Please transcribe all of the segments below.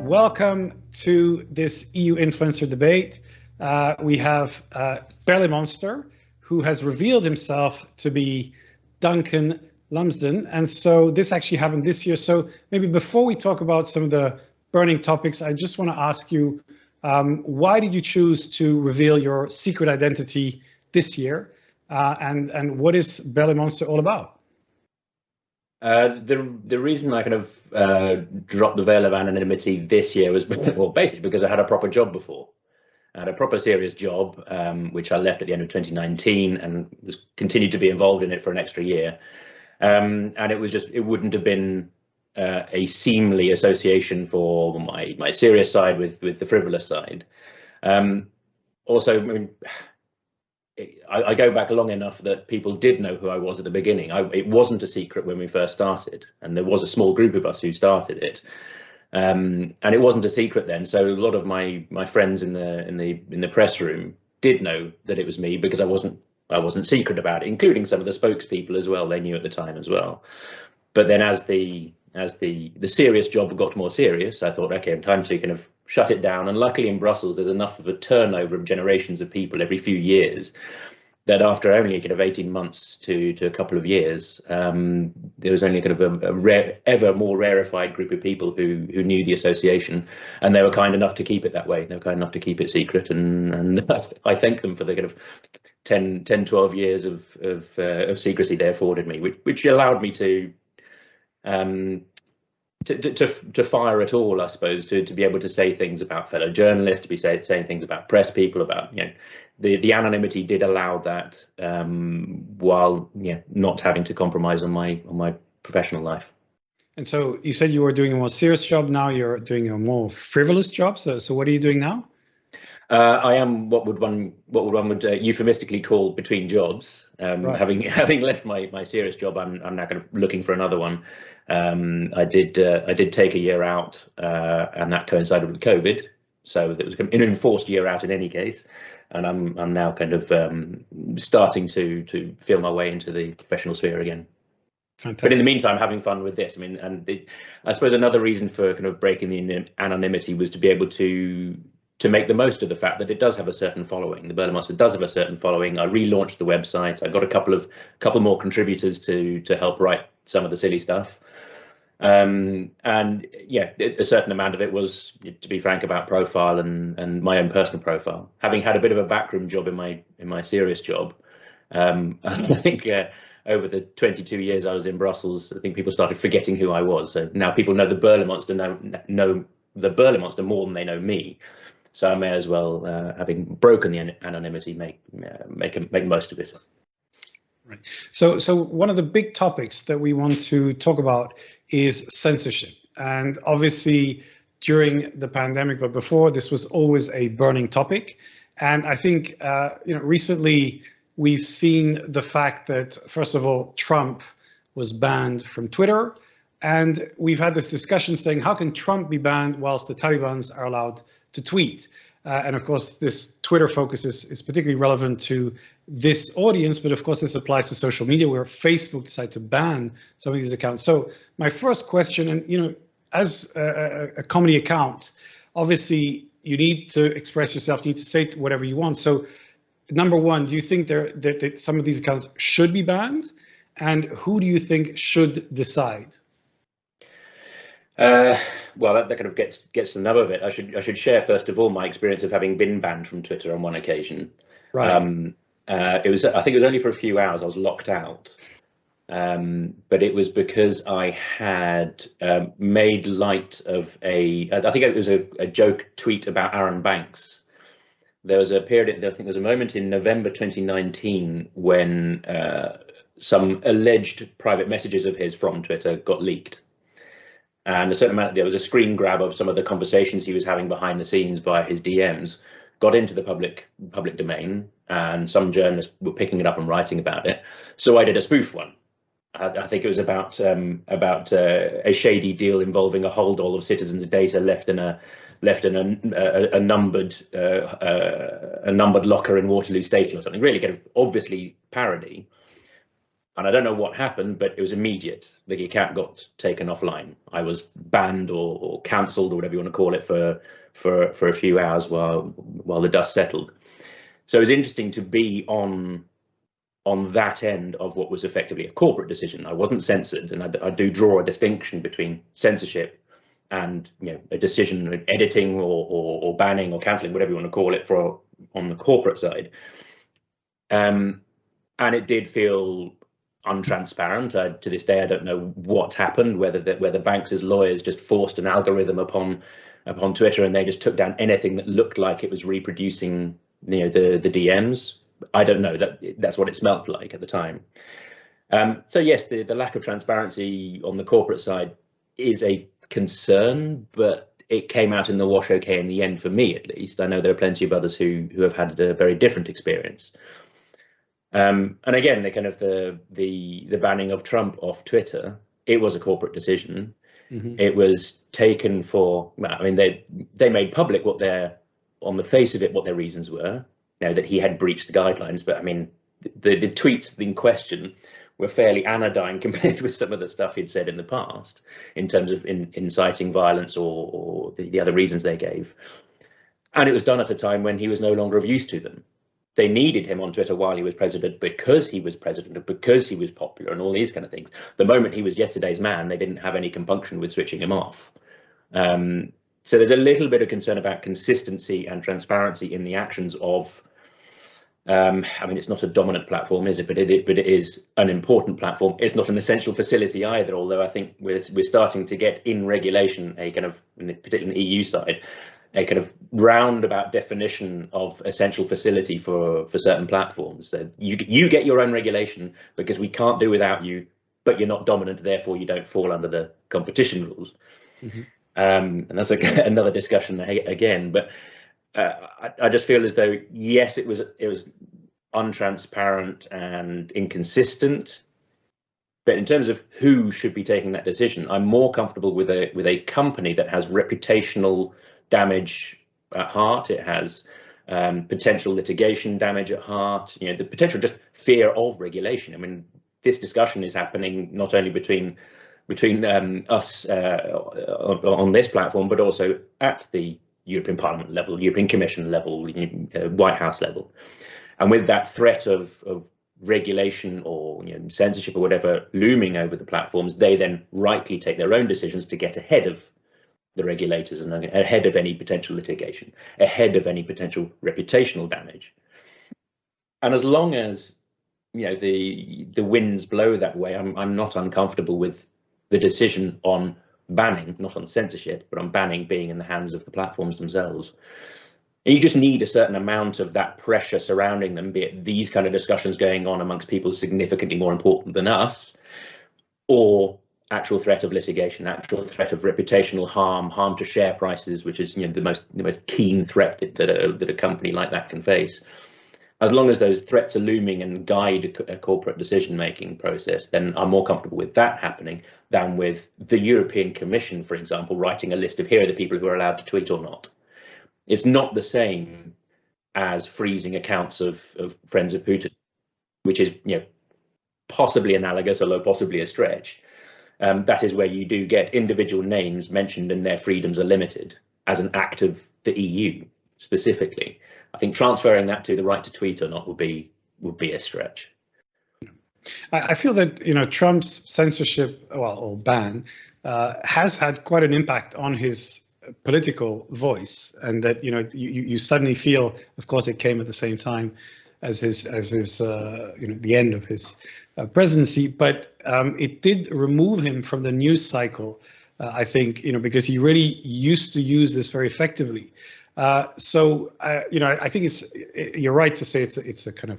Welcome to this EU influencer debate. We have Berlaymonster, who has revealed himself to be Duncan Lumsden. And so this actually happened this year. So maybe before we talk about some of the burning topics, I just want to ask you, why did you choose to reveal your secret identity this year? And what is Berlaymonster all about? The reason I kind of dropped the veil of anonymity this year was, well, basically because I had a proper job before. I had a proper serious job, which I left at the end of 2019 and was continued to be involved in it for an extra year. And it wouldn't have been a seemly association for my serious side with the frivolous side. Also, I mean, I go back long enough that people did know who I was at the beginning. It wasn't a secret when we first started, and there was a small group of us who started it, and it wasn't a secret then. So a lot of my friends in the press room did know that it was me because I wasn't secret about it, including some of the spokespeople as well. They knew at the time as well. But then as the serious job got more serious, I thought, okay, time to kind of shut it down. And luckily in Brussels, there's enough of a turnover of generations of people every few years that after only kind of 18 months to a couple of years, there was only kind of a rare, ever more rarefied group of people who knew the association, and they were kind enough to keep it that way. They were kind enough to keep it secret, and I thank them for the kind of 10, 12 years of secrecy they afforded me, which allowed me to fire at all, I suppose, to be able to say things about fellow journalists, to be saying things about press people, about, you know, the anonymity did allow that, while not having to compromise on my professional life. And so you said you were doing a more serious job. Now you're doing a more frivolous job. So what are you doing now? I am what one would euphemistically call between jobs. Right. Having left my serious job, I'm now kind of looking for another one. I did take a year out, and that coincided with COVID, so it was an enforced year out in any case. And I'm now kind of starting to feel my way into the professional sphere again. Fantastic. But in the meantime, having fun with this. I mean, and I suppose another reason for kind of breaking the anonymity was to be able to make the most of the fact that it does have a certain following. The Berlaymonster does have a certain following. I relaunched the website. I got a couple more contributors to help write some of the silly stuff. And yeah, a certain amount of it was, to be frank, about profile and my own personal profile. Having had a bit of a backroom job in my serious job, I think over the 22 years I was in Brussels, I think people started forgetting who I was. So now people know the Berlaymonster, know the Berlaymonster more than they know me. So I may as well, having broken the anonymity, make most of it. Right. So one of the big topics that we want to talk about is censorship. And obviously during the pandemic, but before, this was always a burning topic. And I think recently we've seen the fact that, first of all, Trump was banned from Twitter. And we've had this discussion saying, how can Trump be banned whilst the Taliban are allowed to tweet? And of course, this Twitter focus is particularly relevant to this audience, but of course, this applies to social media where Facebook decided to ban some of these accounts. So my first question, and as a comedy account, obviously you need to express yourself, you need to say whatever you want. So number one, do you think that some of these accounts should be banned? And who do you think should decide? Well, that kind of gets to the nub of it. I should share first of all my experience of having been banned from Twitter on one occasion. Right. I think it was only for a few hours. I was locked out, but it was because I had made light of I think it was a joke tweet about Aaron Banks. There was a period, I think there was a moment in November 2019 when some alleged private messages of his from Twitter got leaked. And a certain amount, there was a screen grab of some of the conversations he was having behind the scenes via his DMs, got into the public domain, and some journalists were picking it up and writing about it. So I did a spoof one. I think it was about a shady deal involving a holdall of citizens' data left in a numbered locker in Waterloo Station or something. Really kind of obviously parody. And I don't know what happened, but it was immediate. The account got taken offline. I was banned or cancelled or whatever you want to call it for a few hours while the dust settled. So it was interesting to be on that end of what was effectively a corporate decision. I wasn't censored, and I do draw a distinction between censorship and a decision, editing or banning or cancelling, whatever you want to call it, on the corporate side. And it did feel untransparent. To this day, I don't know what happened, whether Banks' lawyers just forced an algorithm upon Twitter and they just took down anything that looked like it was reproducing the DMs. I don't know. That's what it smelt like at the time. So yes, the lack of transparency on the corporate side is a concern, but it came out in the wash okay in the end, for me at least. I know there are plenty of others who have had a very different experience. And again, the banning of Trump off Twitter, it was a corporate decision. Mm-hmm. It was taken they made public on the face of it, what their reasons were, that he had breached the guidelines. But I mean, the tweets in question were fairly anodyne compared with some of the stuff he'd said in the past in terms of inciting violence or the other reasons they gave. And it was done at a time when he was no longer of use to them. They needed him on Twitter while he was president because he was president and because he was popular and all these kind of things. The moment he was yesterday's man, they didn't have any compunction with switching him off. So there's a little bit of concern about consistency and transparency in the actions of, it's not a dominant platform, is it? But it is an important platform. It's not an essential facility either, although I think we're starting to get in regulation a kind of, particularly in the EU side, a kind of roundabout definition of essential facility for certain platforms. So you get your own regulation because we can't do without you, but you're not dominant, therefore you don't fall under the competition rules. Mm-hmm. And that's another discussion again. But I just feel as though, yes, it was untransparent and inconsistent. But in terms of who should be taking that decision, I'm more comfortable with a company that has reputational damage at heart. It has potential litigation damage at heart. The potential just fear of regulation. I mean, this discussion is happening not only between us on this platform, but also at the European Parliament level, European Commission level, White House level. And with that threat of regulation or censorship or whatever looming over the platforms, they then rightly take their own decisions to get ahead of the regulators and ahead of any potential litigation, ahead of any potential reputational damage. And as long as the winds blow that way, I'm not uncomfortable with the decision on banning, not on censorship, but on banning being in the hands of the platforms themselves. And you just need a certain amount of that pressure surrounding them, be it these kind of discussions going on amongst people significantly more important than us, or actual threat of litigation, actual threat of reputational harm to share prices, which is the most keen threat that a company like that can face. As long as those threats are looming and guide a corporate decision-making process, then I'm more comfortable with that happening than with the European Commission, for example, writing a list of here are the people who are allowed to tweet or not. It's not the same as freezing accounts of friends of Putin, which is possibly analogous, although possibly a stretch. That is where you do get individual names mentioned and their freedoms are limited as an act of the EU specifically. I think transferring that to the right to tweet or not would be a stretch. I feel that Trump's censorship or ban has had quite an impact on his political voice, and that you suddenly feel, of course, it came at the same time as his the end of his presidency, but it did remove him from the news cycle. I think because he really used to use this very effectively. So I think you're right to say it's a kind of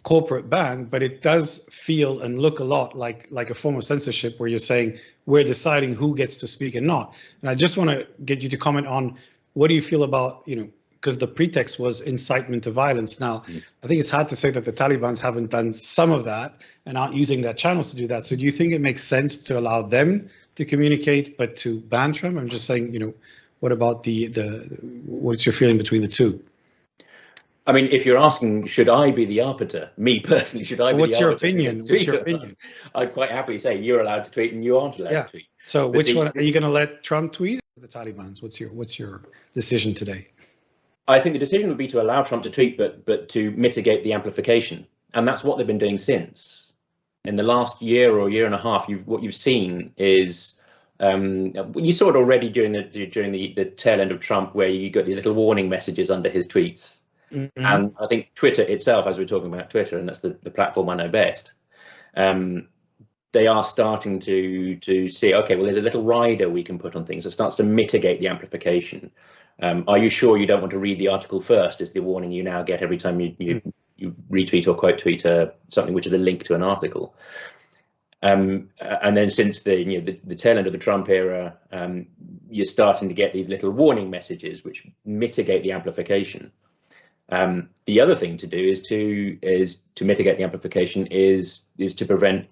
corporate ban, but it does feel and look a lot like a form of censorship where you're saying we're deciding who gets to speak and not. And I just want to get you to comment on what do you feel about because the pretext was incitement to violence. Now, I think it's hard to say that the Taliban haven't done some of that and aren't using their channels to do that. So do you think it makes sense to allow them to communicate, but to ban Trump? I'm just saying, what about what's your feeling between the two? I mean, if you're asking, should I be the arbiter? Me personally, should I be What's the your arbiter? opinion? What's your opinion? I'd quite happily say you're allowed to tweet and you aren't allowed Yeah. to tweet. So But which one are you going to let Trump tweet or the Taliban's? What's your decision today? I think the decision would be to allow Trump to tweet, but to mitigate the amplification, and that's what they've been doing since. In the last year or year and a half, what you've seen is you saw it already during the tail end of Trump, where you got the little warning messages under his tweets. Mm-hmm. And I think Twitter itself, as we're talking about Twitter, and that's the platform I know best, they are starting to see, okay, well, there's a little rider we can put on things that starts to mitigate the amplification. Are you sure you don't want to read the article first, is the warning you now get every time you retweet or quote tweet something which is a link to an article. And then since the tail end of the Trump era, you're starting to get these little warning messages which mitigate the amplification. The other thing to do is to mitigate the amplification is to prevent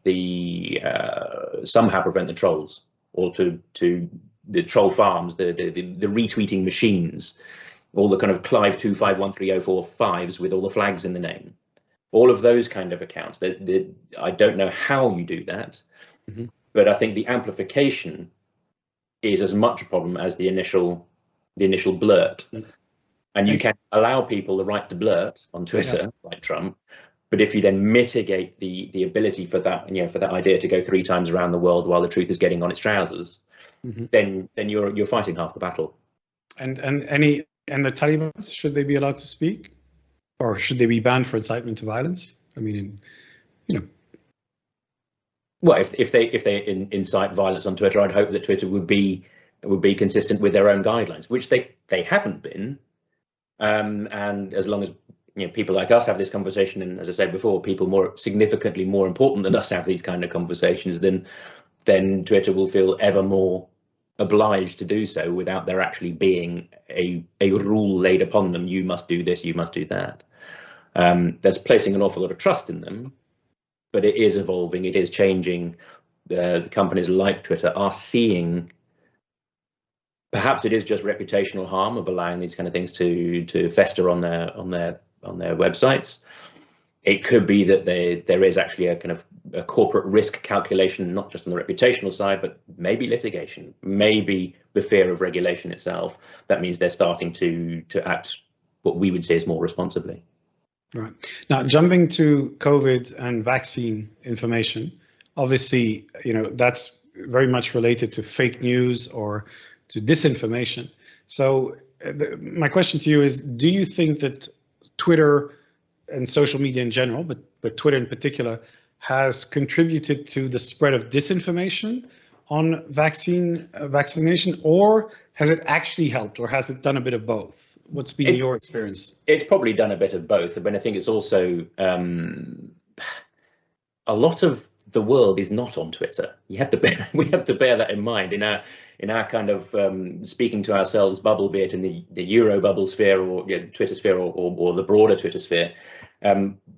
somehow prevent the trolls, or to the troll farms, the retweeting machines, all the kind of Clive 2513045s with all the flags in the name, all of those kind of accounts. I don't know how you do that, mm-hmm. but I think the amplification is as much a problem as the initial blurt. Mm-hmm. And you can allow people the right to blurt on Twitter, like Trump, but if you then mitigate the ability for that, for that idea to go 3 times around the world while the truth is getting on its trousers, mm-hmm. then you're fighting half the battle. And the Taliban, should they be allowed to speak, or should they be banned for incitement to violence? I mean, Well, if they incite violence on Twitter, I'd hope that Twitter would be consistent with their own guidelines, which they haven't been. And as long as people like us have this conversation, and as I said before, people significantly more important than us have these kind of conversations, then Twitter will feel ever more obliged to do so without there actually being a rule laid upon them. You must do this, you must do that. That's placing an awful lot of trust in them, but it is evolving, it is changing. The companies like Twitter are seeing. Perhaps it is just reputational harm of allowing these kind of things to fester on their websites. It could be that there is actually a kind of a corporate risk calculation, not just on the reputational side, but maybe litigation, maybe the fear of regulation itself. That means they're starting to act what we would say is more responsibly. Right. Now, jumping to COVID and vaccine information, obviously, that's very much related to fake news or to disinformation. So my question to you is, do you think that Twitter and social media in general, but Twitter in particular, has contributed to the spread of disinformation on vaccination, or has it actually helped, or has it done a bit of both? What's been your experience? It's probably done a bit of both, but I think it's also a lot of the world is not on Twitter. We have to bear that in mind in our kind of speaking to ourselves bubble, be it in the Euro bubble sphere or Twitter sphere or the broader Twitter sphere.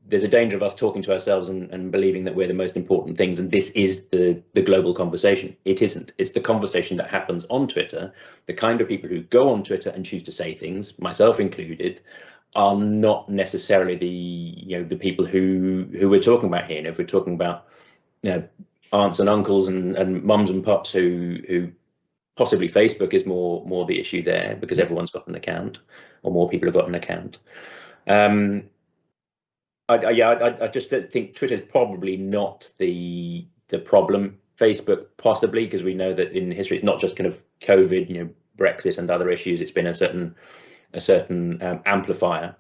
There's a danger of us talking to ourselves and believing that we're the most important things, and this is the global conversation. It isn't. It's the conversation that happens on Twitter. The kind of people who go on Twitter and choose to say things, myself included, are not necessarily the people who we're talking about here. And if we're talking about aunts and uncles and mums and pops who possibly Facebook is more the issue there because everyone's got an account, or more people have got an account. I just think Twitter is probably not the problem. Facebook possibly, because we know that in history it's not just kind of COVID, Brexit and other issues. It's been a certain amplifier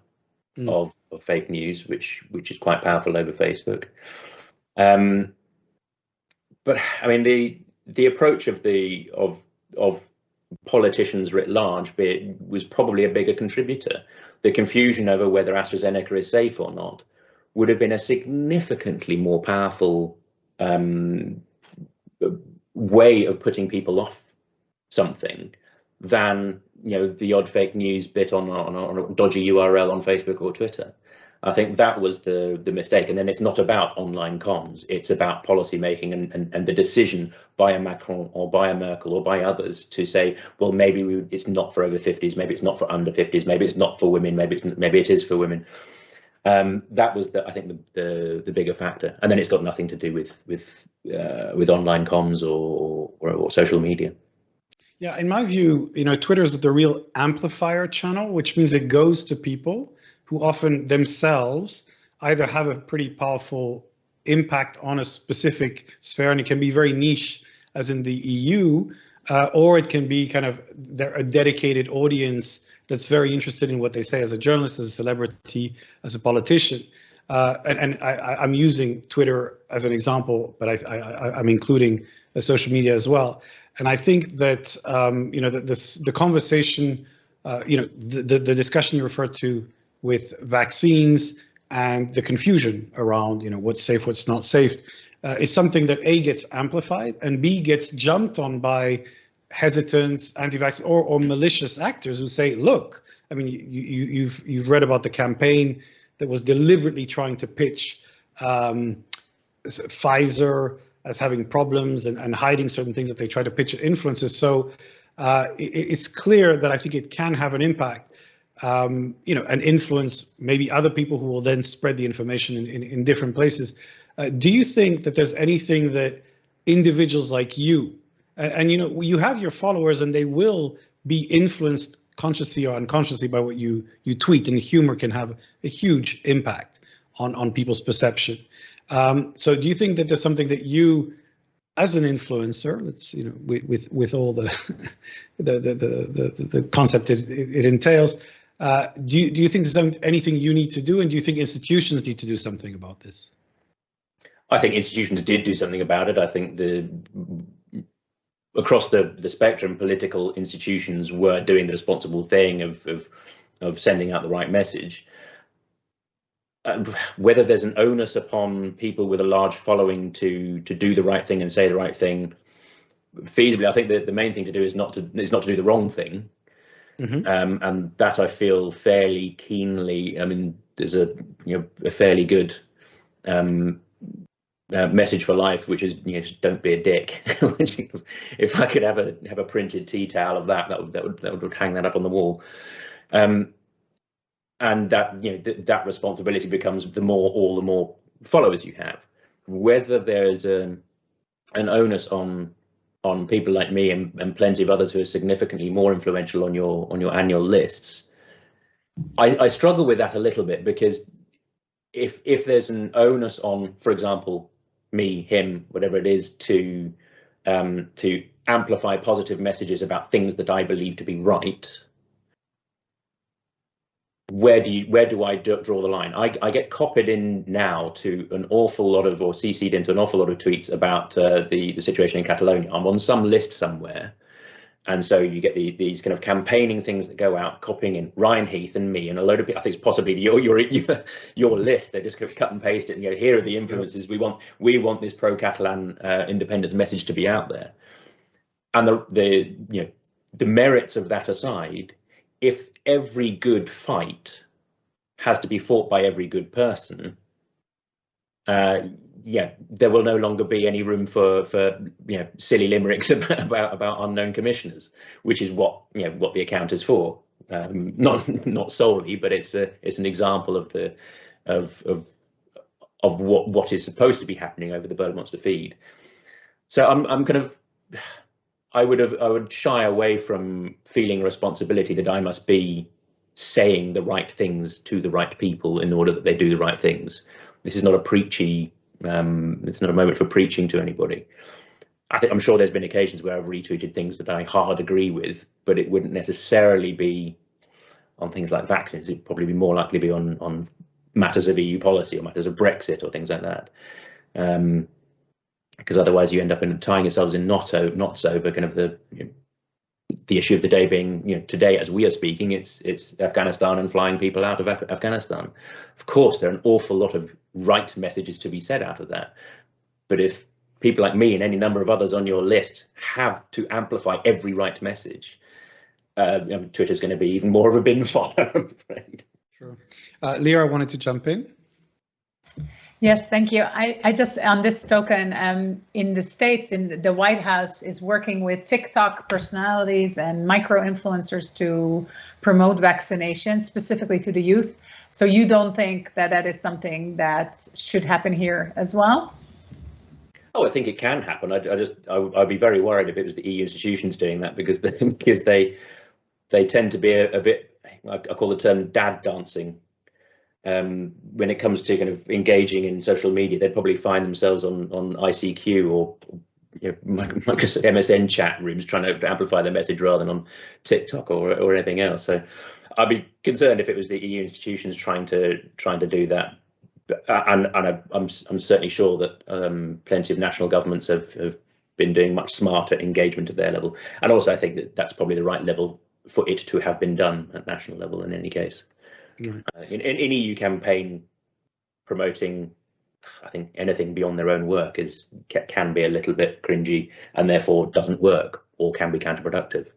of fake news, which is quite powerful over Facebook. But I mean, the approach of politicians writ large was probably a bigger contributor. The confusion over whether AstraZeneca is safe or not would have been a significantly more powerful way of putting people off something than the odd fake news bit on a dodgy URL on Facebook or Twitter. I think that was the mistake. And then it's not about online comms, it's about policy making and the decision by a Macron or by a Merkel or by others to say, well, maybe it's not for over 50s, maybe it's not for under 50s, maybe it's not for women, maybe it is for women. That was I think the bigger factor. And then it's got nothing to do with online comms or social media. Yeah, in my view, Twitter is the real amplifier channel, which means it goes to people who often themselves either have a pretty powerful impact on a specific sphere, and it can be very niche, as in the EU, or it can be kind of a dedicated audience that's very interested in what they say as a journalist, as a celebrity, as a politician. And I'm using Twitter as an example, but I'm including social media as well. And I think that the conversation, the discussion you referred to with vaccines and the confusion around what's safe, what's not safe, is something that A, gets amplified, and B, gets jumped on by hesitants, anti-vax, or malicious actors who say, look, I mean, you've read about the campaign that was deliberately trying to pitch Pfizer as having problems and hiding certain things that they try to pitch at influencers. So it's clear that I think it can have an impact, and influence maybe other people who will then spread the information in different places. Do you think that there's anything that individuals like you, and you have your followers and they will be influenced consciously or unconsciously by what you tweet, and humor can have a huge impact on people's perception. So do you think that there's something that you, as an influencer, with all the the concept it entails, do you think there's anything you need to do, and do you think institutions need to do something about this? I think institutions did do something about it. I think across the spectrum, political institutions were doing the responsible thing of sending out the right message. Whether there's an onus upon people with a large following to do the right thing and say the right thing feasibly, I think that the main thing to do is not to do the wrong thing. Mm-hmm. And that I feel fairly keenly. I mean, there's a fairly good message for life, which is just don't be a dick. If I could have a printed tea towel of that would hang that up on the wall. And that that responsibility becomes the more followers you have. Whether there's an onus on people like me and plenty of others who are significantly more influential on your annual lists, I struggle with that a little bit, because if there's an onus on, for example, me, him, whatever it is, to amplify positive messages about things that I believe to be right, where do I draw the line? I get copied in now to an awful lot of, or CC'd into an awful lot of tweets about the situation in Catalonia. I'm on some list somewhere, and so you get these kind of campaigning things that go out, copying in Ryan Heath and me and a load of people. I think it's possibly your list. They just cut and paste it and go, here are the influences we want this pro-Catalan independence message to be out there. And the merits of that aside, if every good fight has to be fought by every good person, there will no longer be any room for silly limericks about unknown commissioners, which is what the account is for. Not solely, but it's an example of what is supposed to be happening over the Berlaymonster feed. So I'm kind of, I would shy away from feeling a responsibility that I must be saying the right things to the right people in order that they do the right things. This is not a preachy. It's not a moment for preaching to anybody. I'm sure there's been occasions where I've retweeted things that I hard agree with, but it wouldn't necessarily be on things like vaccines. It'd probably be more likely to be on matters of EU policy or matters of Brexit or things like that. Because otherwise you end up tying yourselves in knots over kind of the issue of the day being, today as we are speaking, it's Afghanistan and flying people out of Afghanistan. Of course, there are an awful lot of right messages to be said out of that. But if people like me and any number of others on your list have to amplify every right message, Twitter's going to be even more of a bin fodder, I'm afraid. Sure. Lyra wanted to jump in. Yes, thank you. I just, on this token, in the States, in the White House is working with TikTok personalities and micro-influencers to promote vaccinations, specifically to the youth. So you don't think that that is something that should happen here as well? Oh, I think it can happen. I'd be very worried if it was the EU institutions doing that, because they tend to be a bit, I call the term dad dancing. When it comes to kind of engaging in social media, they'd probably find themselves on ICQ or Microsoft MSN chat rooms trying to amplify their message rather than on TikTok or anything else. So I'd be concerned if it was the EU institutions trying to do that. And I'm certainly sure that plenty of national governments have been doing much smarter engagement at their level. And also I think that that's probably the right level for it to have been done at national level in any case. Right. In EU campaign promoting, I think anything beyond their own work can be a little bit cringy and therefore doesn't work or can be counterproductive.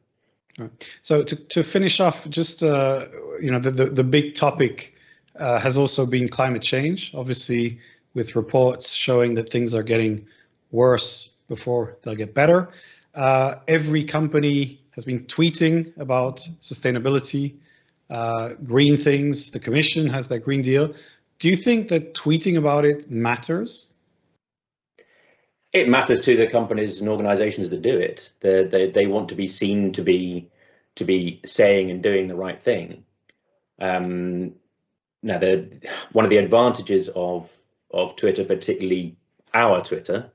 Right. So to finish off, just the big topic has also been climate change, obviously with reports showing that things are getting worse before they'll get better. Every company has been tweeting about sustainability. Green things. The Commission has that Green Deal. Do you think that tweeting about it matters? It matters to the companies and organisations that do it. They want to be seen to be saying and doing the right thing. Now, one of the advantages of Twitter, particularly our Twitter,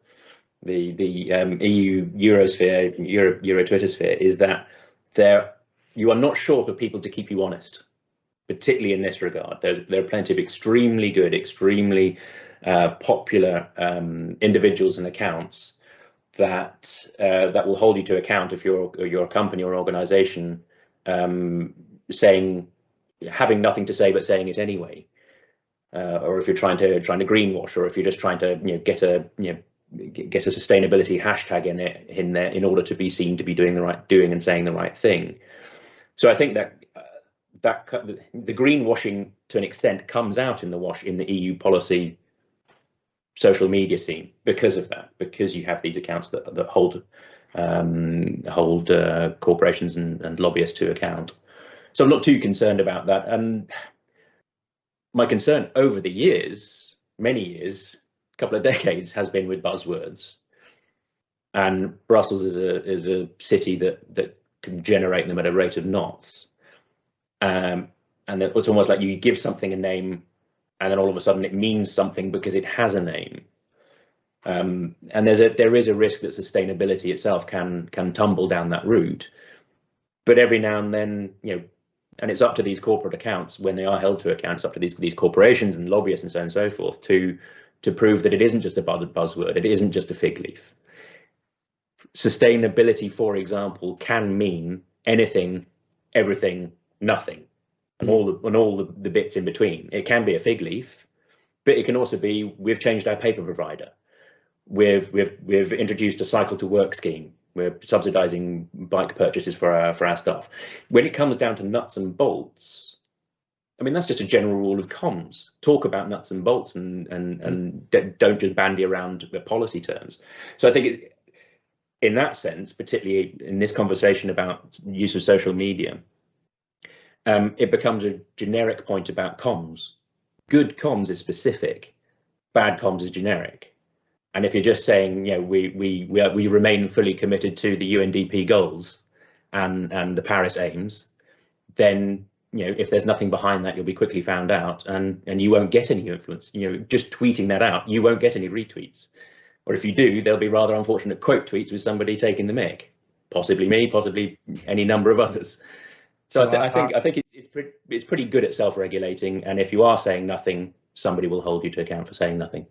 the EU Eurosphere, Euro Twitter sphere, is that you are not short of people to keep you honest, particularly in this regard. There are plenty of extremely good, extremely popular individuals and accounts that will hold you to account if you're a company or organisation having nothing to say but saying it anyway, or if you're trying to greenwash, or if you're just trying to get a sustainability hashtag in there in order to be seen to be doing and saying the right thing. So I think that the greenwashing to an extent comes out in the EU policy social media scene because of that, because you have these accounts that hold corporations and lobbyists to account. So I'm not too concerned about that. And my concern over the years, many years, a couple of decades, has been with buzzwords. And Brussels is a city that can generate them at a rate of knots. And it's almost like you give something a name and then all of a sudden it means something because it has a name. And there is a risk that sustainability itself can tumble down that route. But every now and then, and it's up to these corporate accounts, when they are held to account, it's up to these corporations and lobbyists and so on and so forth to prove that it isn't just a buzzword, it isn't just a fig leaf. Sustainability, for example, can mean anything, everything, nothing, and all the bits in between. It can be a fig leaf, but it can also be we've changed our paper provider, we've introduced a cycle to work scheme, we're subsidising bike purchases for our staff. When it comes down to nuts and bolts, I mean, that's just a general rule of comms. Talk about nuts and bolts and don't just bandy around the policy terms. So I think in that sense, particularly in this conversation about use of social media, it becomes a generic point about comms. Good comms is specific, bad comms is generic. And if you're just saying, we remain fully committed to the UNDP goals and the Paris aims, then if there's nothing behind that, you'll be quickly found out, and you won't get any influence. Just tweeting that out, you won't get any retweets. Or if you do, there'll be rather unfortunate quote tweets with somebody taking the mick, possibly me, possibly any number of others. So I think it's pretty good at self-regulating, and if you are saying nothing, somebody will hold you to account for saying nothing.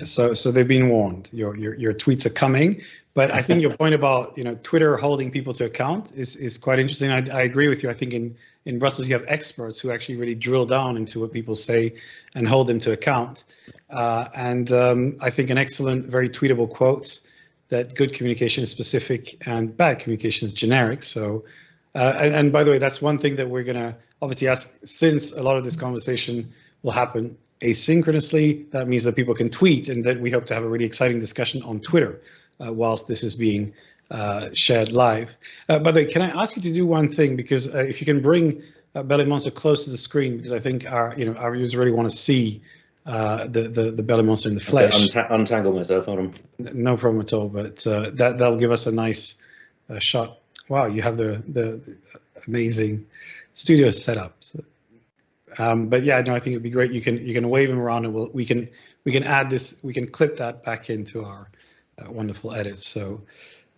So they've been warned. Your tweets are coming, but I think your point about Twitter holding people to account is quite interesting. I agree with you. I think in Brussels you have experts who actually really drill down into what people say and hold them to account. And I think an excellent, very tweetable quote that good communication is specific and bad communication is generic. So And by the way, that's one thing that we're going to obviously ask, since a lot of this conversation will happen asynchronously. That means that people can tweet, and that we hope to have a really exciting discussion on Twitter whilst this is being shared live. By the way, can I ask you to do one thing? Because if you can bring Berlaymonster close to the screen, because I think our viewers really want to see the Berlaymonster in the flesh. Untangle myself, hold on. No problem at all, but that'll give us a nice shot. Wow, you have the amazing studio setup. So, but yeah, no, I think it'd be great. You can wave him around, and we can add this. We can clip that back into our wonderful edits. So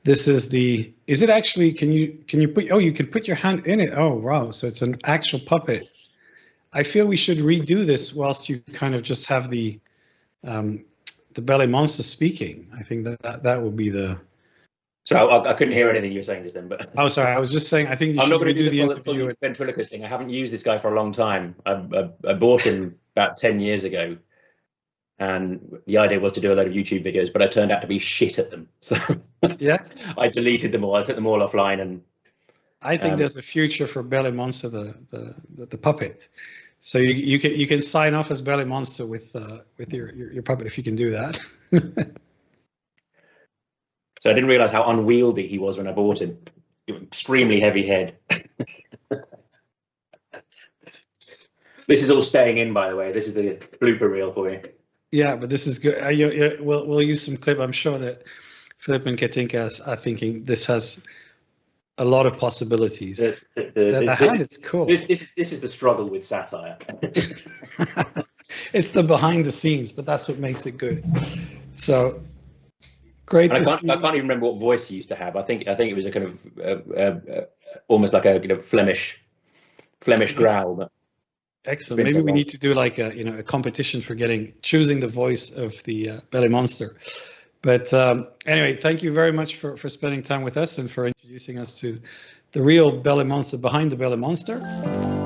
this is the. Is it actually? Can you put? Oh, you can put your hand in it. Oh wow! So it's an actual puppet. I feel we should redo this whilst you kind of just have the Berlaymonster speaking. I think that would be the. So I couldn't hear anything you were saying just then, but. Oh, sorry. I was just saying. I think I'm not going to do the interview. Ventriloquist thing. I haven't used this guy for a long time. I bought him about 10 years ago, and the idea was to do a load of YouTube videos, but I turned out to be shit at them. So yeah, I deleted them all. I took them all offline, and I think there's a future for Berlaymonster, the puppet. So you can sign off as Berlaymonster with your puppet if you can do that. So I didn't realize how unwieldy he was when I bought him. Extremely heavy head. This is all staying in, by the way. This is the blooper reel for you. Yeah, but this is good. We'll use some clip. I'm sure that Philip and Katinka are thinking this has a lot of possibilities. The hand is cool. This is the struggle with satire. It's the behind the scenes, but that's what makes it good. So. Great. I can't even remember what voice he used to have. I think it was a kind of almost like a Flemish growl. But excellent. Maybe we need to do like a competition for choosing the voice of the Berlaymonster. But anyway, thank you very much for spending time with us and for introducing us to the real Berlaymonster behind the Berlaymonster.